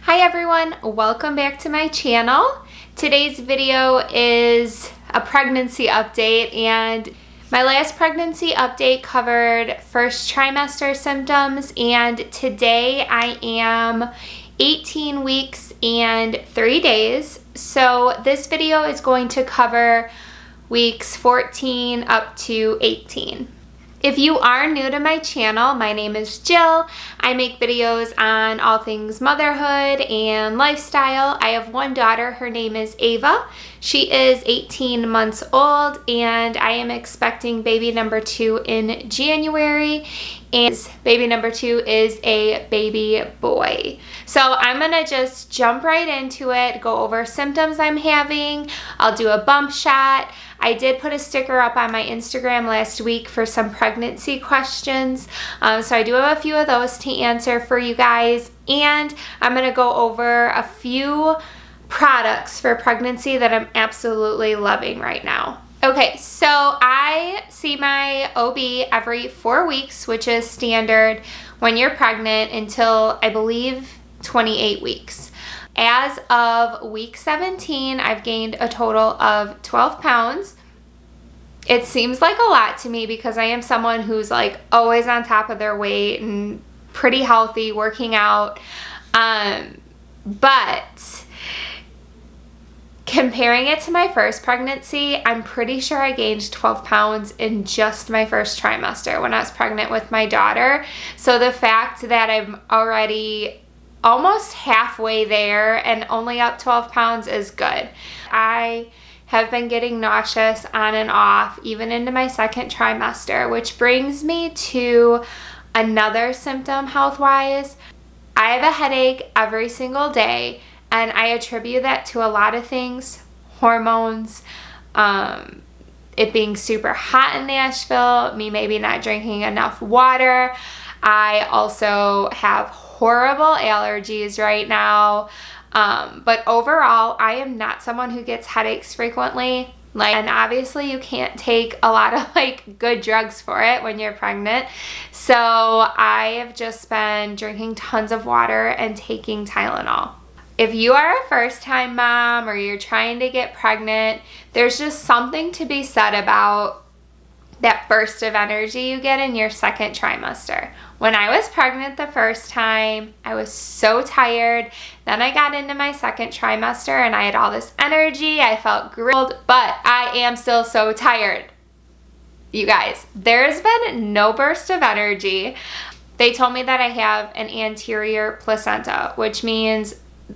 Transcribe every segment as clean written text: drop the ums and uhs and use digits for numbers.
Hi everyone, welcome back to my channel. Today's video is a pregnancy update, and my last pregnancy update covered first trimester symptoms, and today I am 18 weeks and 3 days. So this video is going to cover weeks 14 up to 18. If you are new to my channel, my name is Jill. I make videos on all things motherhood and lifestyle. I have one daughter, her name is Ava. She is 18 months old, and I am expecting baby number 2 in January, and baby number 2 is a baby boy. So I'm gonna just jump right into it, go over symptoms I'm having. I'll do a bump shot. I did put a sticker up on my Instagram last week for some pregnancy questions. So I do have a few of those to answer for you guys. And I'm going to go over a few products for pregnancy that I'm absolutely loving right now. Okay, so I see my OB every 4 weeks, which is standard when you're pregnant until, I believe, 28 weeks. As of week 17, I've gained a total of 12 pounds. It seems like a lot to me because I am someone who's like always on top of their weight and pretty healthy, working out. But comparing it to my first pregnancy, I'm pretty sure I gained 12 pounds in just my first trimester when I was pregnant with my daughter. So the fact that I'm already almost halfway there and only up 12 pounds is good. I have been getting nauseous on and off even into my second trimester, which brings me to another symptom health-wise. I have a headache every single day, and I attribute that to a lot of things. Hormones, it being super hot in Nashville, me maybe not drinking enough water. I also have horrible allergies right now, but overall I am not someone who gets headaches frequently, and obviously you can't take a lot of good drugs for it when you're pregnant. So I have just been drinking tons of water and taking Tylenol. If you are a first-time mom or you're trying to get pregnant, there's just something to be said about that burst of energy you get in your second trimester. When I was pregnant the first time, I was so tired. Then I got into my second trimester and I had all this energy. I felt grilled, but I am still so tired. You guys, there's been no burst of energy. They told me that I have an anterior placenta, which means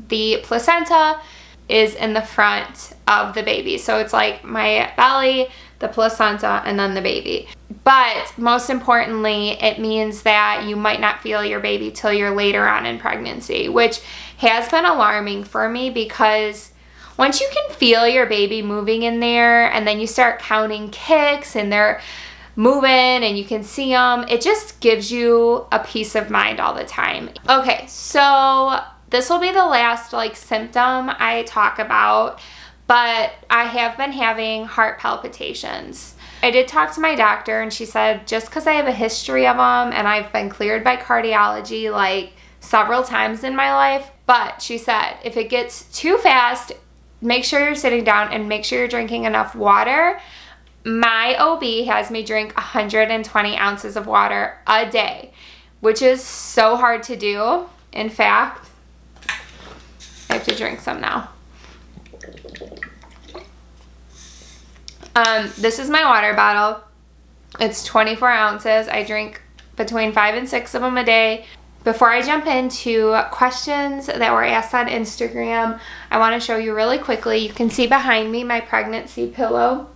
the placenta is in the front of the baby. So it's like my belly, the placenta, and then the baby. But most importantly, it means that you might not feel your baby till you're later on in pregnancy, which has been alarming for me because once you can feel your baby moving in there and then you start counting kicks and they're moving and you can see them, it just gives you a peace of mind all the time. Okay, so this will be the last symptom I talk about, but I have been having heart palpitations. I did talk to my doctor and she said just because I have a history of them and I've been cleared by cardiology several times in my life, but she said if it gets too fast, make sure you're sitting down and make sure you're drinking enough water. My OB has me drink 120 ounces of water a day, which is so hard to do. In fact, I have to drink some now. This is my water bottle. It's 24 ounces. I drink between 5 and 6 of them a day. Before I jump into questions that were asked on Instagram, I want to show you really quickly. You can see behind me my pregnancy pillow.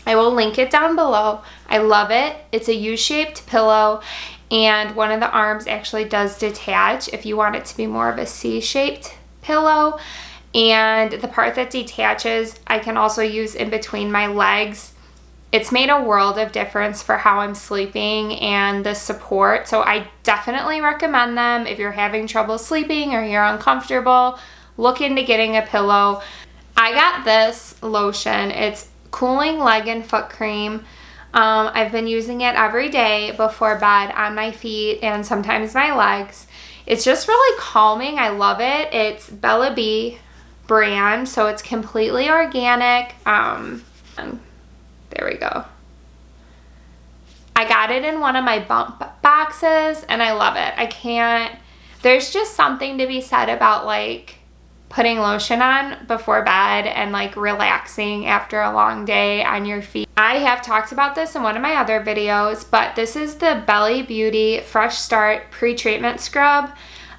I will link it down below. I love it. It's a U-shaped pillow, and one of the arms actually does detach if you want it to be more of a C-shaped pillow. And the part that detaches I can also use in between my legs. It's made a world of difference for how I'm sleeping and the support. So I definitely recommend them if you're having trouble sleeping or you're uncomfortable. Look into getting a pillow. I got this lotion. It's cooling leg and foot cream. I've been using it every day before bed on my feet and sometimes my legs. It's just really calming. I love it. It's Bella B brand, so it's completely organic. There we go. I got it in one of my bump boxes and I love it. There's just something to be said about like putting lotion on before bed and like relaxing after a long day on your feet. I have talked about this in one of my other videos, but this is the Belly Beauty Fresh Start Pre-Treatment Scrub.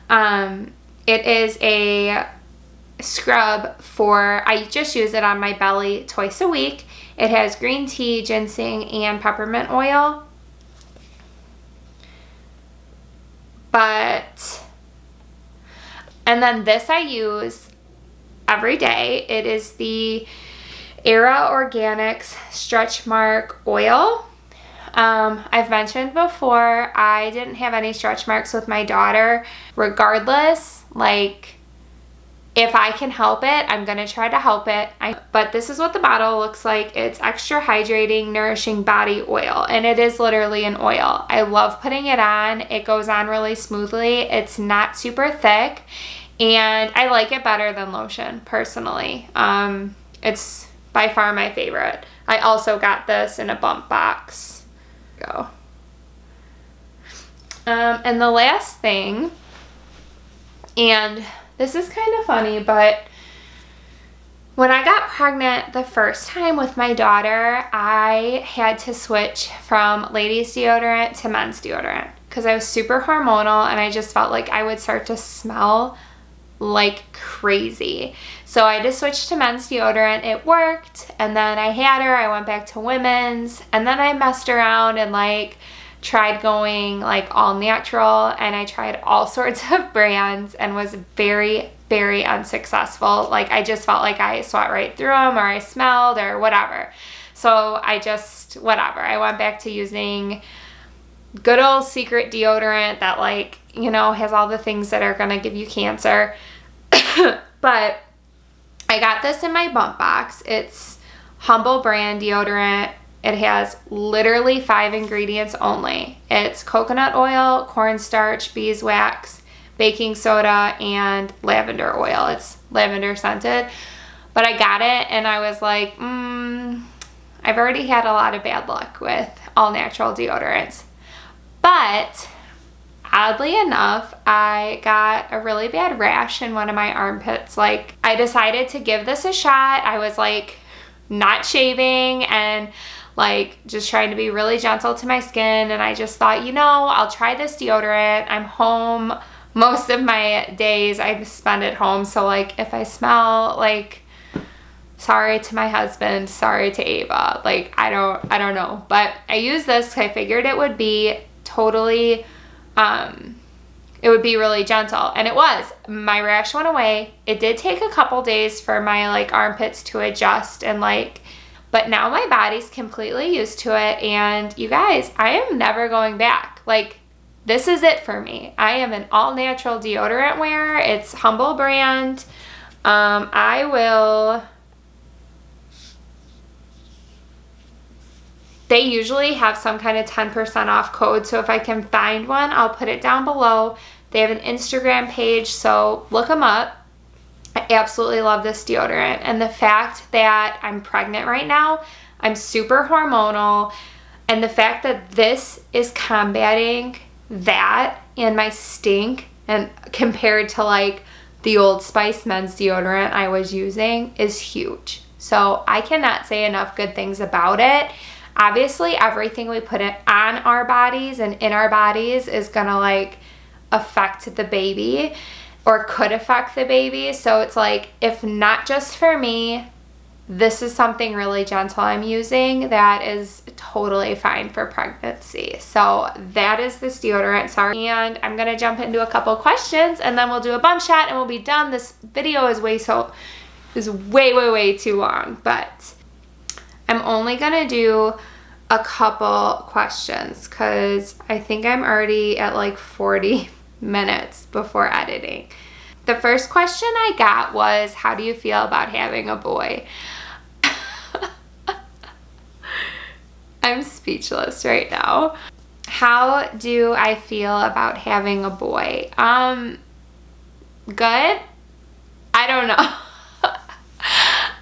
It is a scrub I just use it on my belly twice a week. It has green tea, ginseng, and peppermint oil. And then this I use every day. It is the Era Organics Stretch Mark Oil. I've mentioned before, I didn't have any stretch marks with my daughter. Regardless, like, if I can help it, I'm going to try to help it. But this is what the bottle looks like. It's extra hydrating, nourishing body oil. And it is literally an oil. I love putting it on. It goes on really smoothly. It's not super thick. And I like it better than lotion, personally. It's by far my favorite. I also got this in a bump box. And the last thing, and this is kind of funny, but when I got pregnant the first time with my daughter, I had to switch from ladies deodorant to men's deodorant because I was super hormonal and I just felt like I would start to smell like crazy. So I just switched to men's deodorant. It worked. And then I had her. I went back to women's. And then I messed around and like tried going like all natural, and I tried all sorts of brands and was very, very unsuccessful. Like I just felt like I sweat right through them, or I smelled, or whatever. So I just, whatever. I went back to using good old secret deodorant that, like, you know, has all the things that are gonna give you cancer. But I got this in my bump box. It's Humble brand deodorant. It has literally 5 ingredients only. It's coconut oil, cornstarch, beeswax, baking soda, and lavender oil. It's lavender scented. But I got it and I was like, I've already had a lot of bad luck with all natural deodorants. But oddly enough, I got a really bad rash in one of my armpits. Like, I decided to give this a shot. I was like not shaving and like just trying to be really gentle to my skin, and I just thought, you know, I'll try this deodorant. I'm home most of my days. I spend at home, so like if I smell like, sorry to my husband, sorry to Ava, like I don't know, but I used this because I figured it would be totally it would be really gentle, and it was. My rash went away. It did take a couple days for my like armpits to adjust, and like, but now my body's completely used to it. And you guys, I am never going back. Like, this is it for me. I am an all natural deodorant wearer. It's Humble brand. They usually have some kind of 10% off code, so if I can find one, I'll put it down below. They have an Instagram page, so look them up. I absolutely love this deodorant, and the fact that I'm pregnant right now, I'm super hormonal, and the fact that this is combating that and my stink, and compared to like the Old Spice men's deodorant I was using, is huge. So I cannot say enough good things about it. Obviously, everything we put it on our bodies and in our bodies is gonna like affect the baby, or could affect the baby. So it's like, if not just for me, this is something really gentle I'm using that is totally fine for pregnancy. So that is this deodorant. Sorry. And I'm gonna jump into a couple questions and then we'll do a bump shot and we'll be done. This video is way too long, but I'm only gonna do a couple questions because I think I'm already at like 40 minutes before editing. The first question I got was, how do you feel about having a boy? I'm speechless right now. How do I feel about having a boy? Good. I don't know.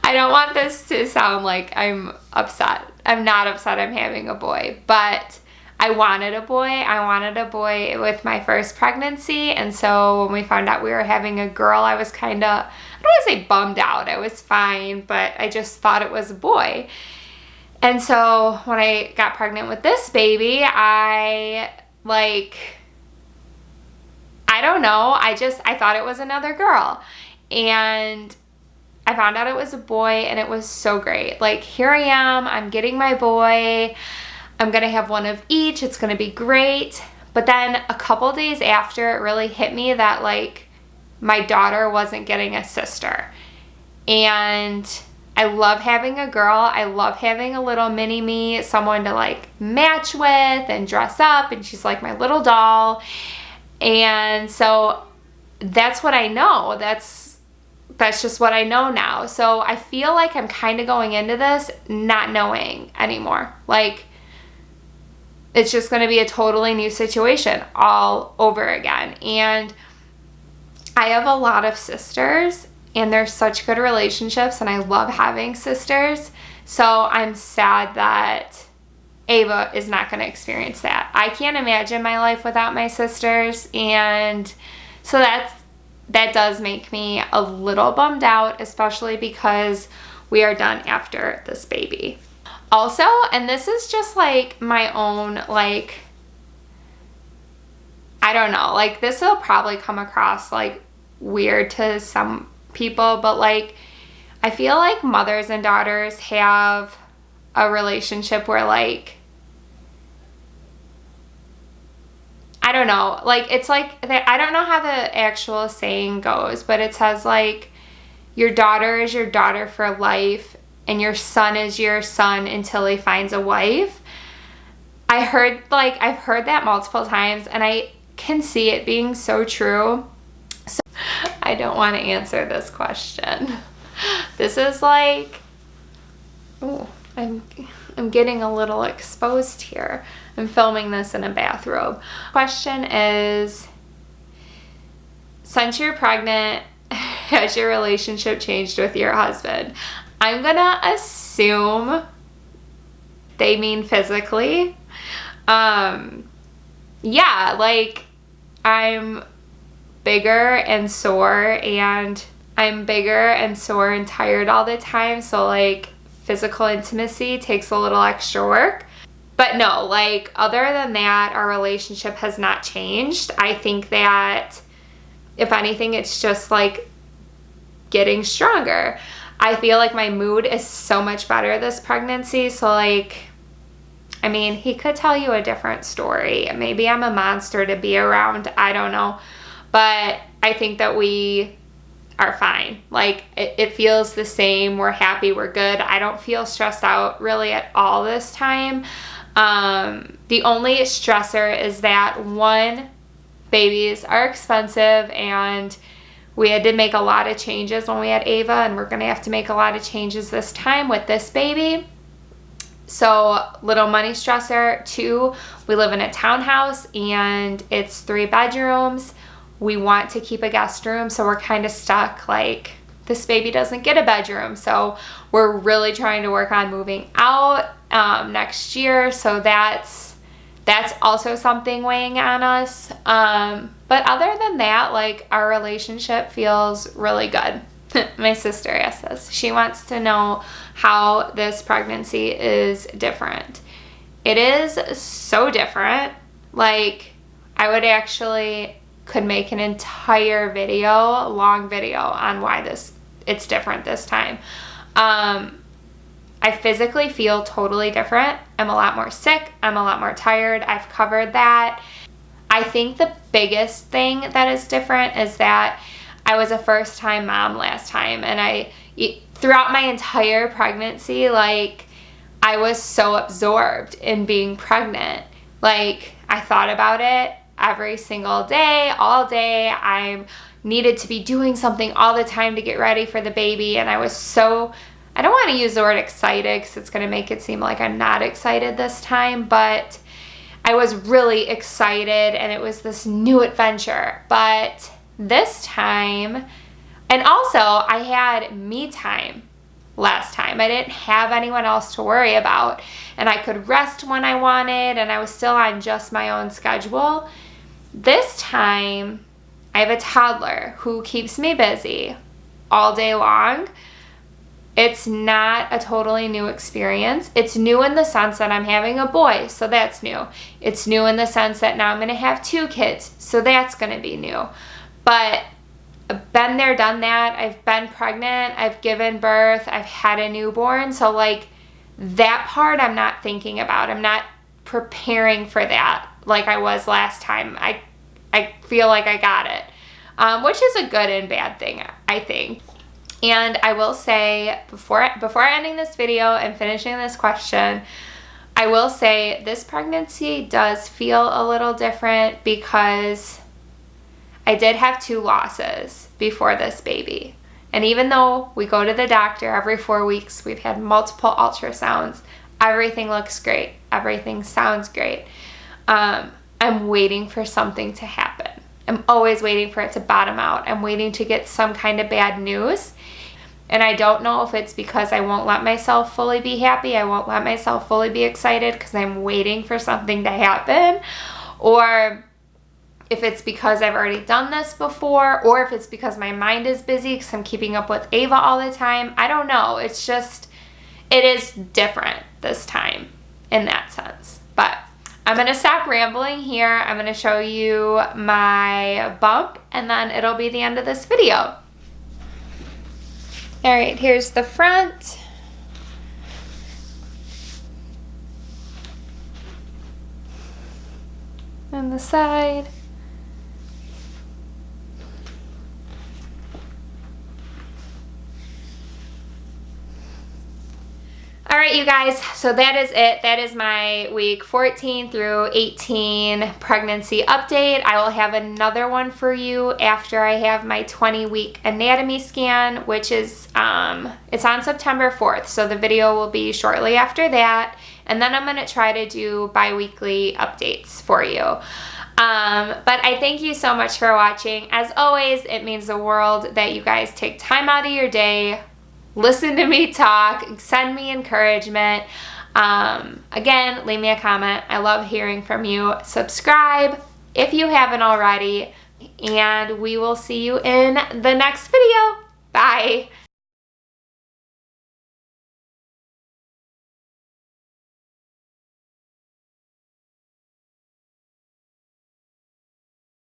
I don't want this to sound like I'm upset. I'm not upset I'm having a boy, but I wanted a boy. I wanted a boy with my first pregnancy, and so when we found out we were having a girl, I was kind of, I don't want to say bummed out. I was fine, but I just thought it was a boy. And so when I got pregnant with this baby, I don't know. I thought it was another girl. And I found out it was a boy, and it was so great. Like, here I am. I'm getting my boy. I'm going to have one of each. It's going to be great. But then a couple days after, it really hit me that, like, my daughter wasn't getting a sister. And I love having a girl. I love having a little mini me, someone to, like, match with and dress up. And she's like my little doll. And so that's what I know. That's just what I know now. So I feel like I'm kind of going into this not knowing anymore. Like, it's just going to be a totally new situation all over again. And I have a lot of sisters, and they're such good relationships, and I love having sisters. So I'm sad that Ava is not going to experience that. I can't imagine my life without my sisters, and so that does make me a little bummed out, especially because we are done after this baby. Also, and this is just like my own, like, I don't know, like, this will probably come across like weird to some people, but like, I feel like mothers and daughters have a relationship where, like, I don't know, like, it's like, I don't know how the actual saying goes, but it says, like, your daughter is your daughter for life, and your son is your son until he finds a wife. I've heard that multiple times, and I can see it being so true. So I don't want to answer this question. This is like, oh, I'm getting a little exposed here. I'm filming this in a bathrobe. Question is, since you're pregnant, has your relationship changed with your husband? I'm gonna assume they mean physically. Yeah, like, I'm bigger and sore, and I'm bigger and sore and tired all the time, so, like, physical intimacy takes a little extra work. But no, like, other than that, our relationship has not changed. I think that, if anything, it's just, like, getting stronger. I feel like my mood is so much better this pregnancy. So, like, I mean, he could tell you a different story. Maybe I'm a monster to be around. I don't know. But I think that we are fine. Like, it feels the same. We're happy. We're good. I don't feel stressed out really at all this time. The only stressor is that, one, babies are expensive, and we had to make a lot of changes when we had Ava, and we're going to have to make a lot of changes this time with this baby. So, little money stressor. Two, we live in a townhouse, and it's 3 bedrooms. We want to keep a guest room, so we're kind of stuck. Like, this baby doesn't get a bedroom, so we're really trying to work on moving out next year. So that's also something weighing on us. But other than that, like, our relationship feels really good. My sister asked this. She wants to know how this pregnancy is different. It is so different. Like, I would actually could make an entire video, long video, on why it's different this time. I physically feel totally different. I'm a lot more sick. I'm a lot more tired. I've covered that. I think the biggest thing that is different is that I was a first-time mom last time, and throughout my entire pregnancy, like, I was so absorbed in being pregnant. Like, I thought about it every single day, all day. I needed to be doing something all the time to get ready for the baby, and I was so, I don't want to use the word excited because it's going to make it seem like I'm not excited this time, but I was really excited and it was this new adventure. But this time, and also I had me time last time. I didn't have anyone else to worry about, and I could rest when I wanted, and I was still on just my own schedule. This time, I have a toddler who keeps me busy all day long. It's not a totally new experience. It's new in the sense that I'm having a boy, so that's new. It's new in the sense that now I'm going to have 2 kids, so that's going to be new. But I've been there, done that. I've been pregnant. I've given birth. I've had a newborn. So like that part I'm not thinking about. I'm not preparing for that like I was last time. I feel like I got it, which is a good and bad thing, I think. And I will say, before ending this video and finishing this question, I will say this pregnancy does feel a little different because I did have 2 losses before this baby. And even though we go to the doctor every 4 weeks, we've had multiple ultrasounds, everything looks great, everything sounds great. I'm waiting for something to happen. I'm always waiting for it to bottom out. I'm waiting to get some kind of bad news. And I don't know if it's because I won't let myself fully be happy, I won't let myself fully be excited because I'm waiting for something to happen, or if it's because I've already done this before, or if it's because my mind is busy because I'm keeping up with Ava all the time. I don't know. It's just, it is different this time in that sense. But I'm going to stop rambling here. I'm going to show you my bump, and then it'll be the end of this video. All right, here's the front. And the side. All right, you guys, so that is it. That is my week 14 through 18 pregnancy update. I will have another one for you after I have my 20-week anatomy scan, which is, it's on September 4th, so the video will be shortly after that. And then I'm gonna try to do bi-weekly updates for you. But I thank you so much for watching. As always, it means the world that you guys take time out of your day, listen to me talk, send me encouragement. Again, leave me a comment. I love hearing from you. Subscribe if you haven't already, and we will see you in the next video. Bye.